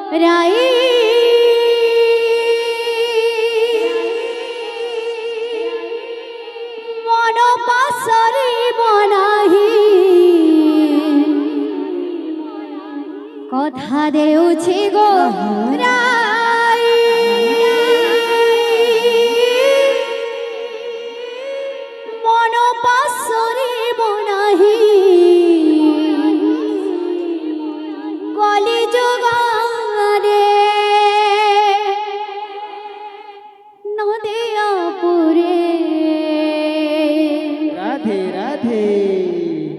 রাই মন পাশরি বনাহি কথা দেউছি গো রাই মন পাশরি বনাহি কলি যোগারে নদিয়া পুরে রাধে রাধে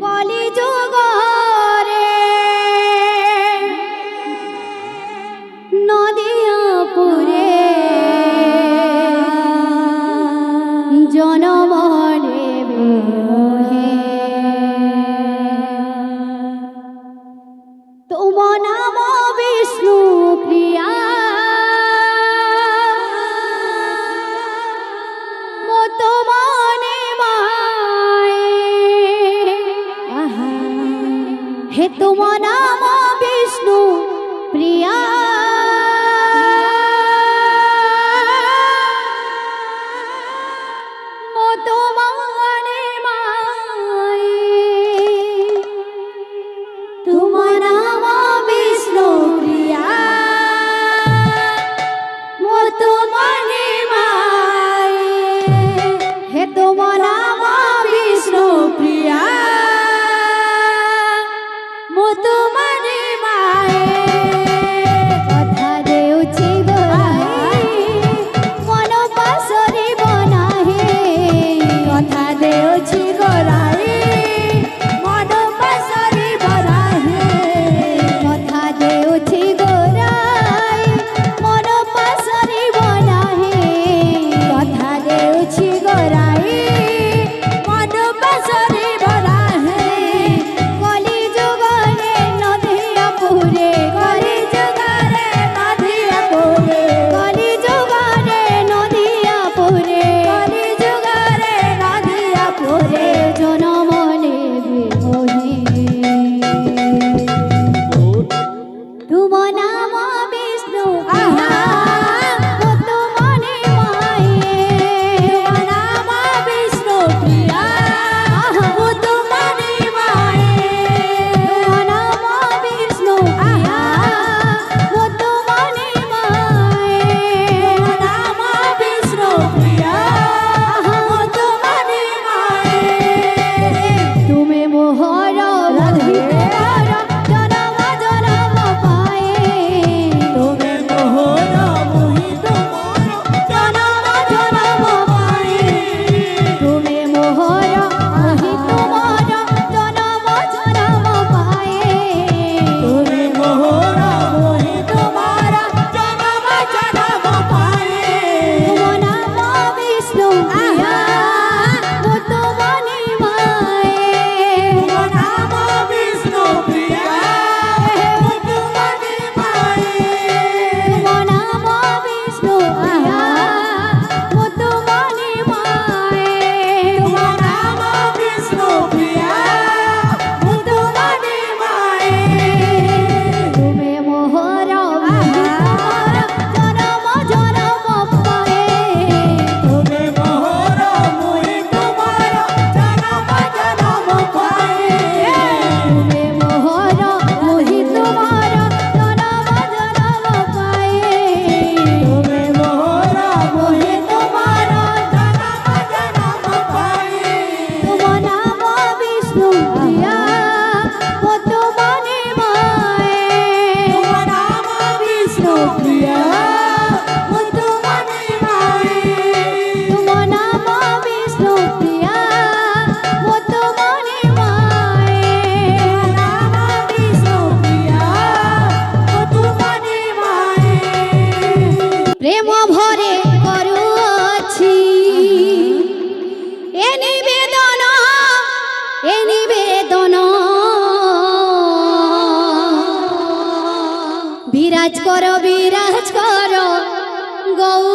কলি যোগারে নদিয়া পুরে জনমনে বিমোহে তুম নাম বিষ্ণু প্রিয়া মত মনে হে তুম নাম বিষ্ণু প্রিয়া মত মনে তুম নাম বিষ্ণু প্রিয়া মত মনে হে তুম নাম বিষ্ণু প্রিয়া মত মনে কথা দেউছি গোরাই মন পাশরি বনাহে কথা দেউছি গোরাই মন পাশরি বনাহে কথা দেউছি গোরাই মন পাশরি বনাহে কথা দেউছি গোরাই মন পাশরি বনাহে কলি যুগরে নদিয়া পুরে কলি যুগরে নদিয়া পুরে কলি যুগরে নদিয়া পুরে কলি যুগরে নদিয়া পুরে জনমনে বিমোহে তুম নাম বিষ্ণু মত মনে তুম নাম বিষ্ণু প্রিয়া মত মনে তুম নাম বিষ্ণু প্রিয়া মত মনে তুম নাম বিষ্ণু প্রিয়া মত মনে তুমি মোহর মোহিতর জনম জনম পায়ে তুমি মোহর মোহিত জনম জনম পায়ে তুমি মোহর মোহিত জনম জনম পায়ে তুমি মোহর মোহিত জনম জনম পায়ে তুম নাম বিষ্ণু প্রিয়া মত মনে তুম নাম বিষ্ণু প্রিয়া মত মনে তুম নাম বিষ্ণু প্রিয়া মত মনে তুম নাম বিষ্ণু প্রিয়া মত মনে তুমি মোহর জনম জনম পায়ে তুমি মোহর মোহিত জনম জনম পায়ে তুমি মোহর মোহিত জনম জনম পায়ে তুমি মোহর মোহিত জনম জনম পায়ে তুম নাম বিষ্ণু প্রিয়া মত মনে তুম নাম বিষ্ণু প্রিয়া মত মনে তুম নাম বিষ্ণু প্রিয়া মত মনে নাম বিষ্ণু প্রিয়া মত মনে প্রেম ভরে করুছি এ নিবেদন বিরাজ কর গৌর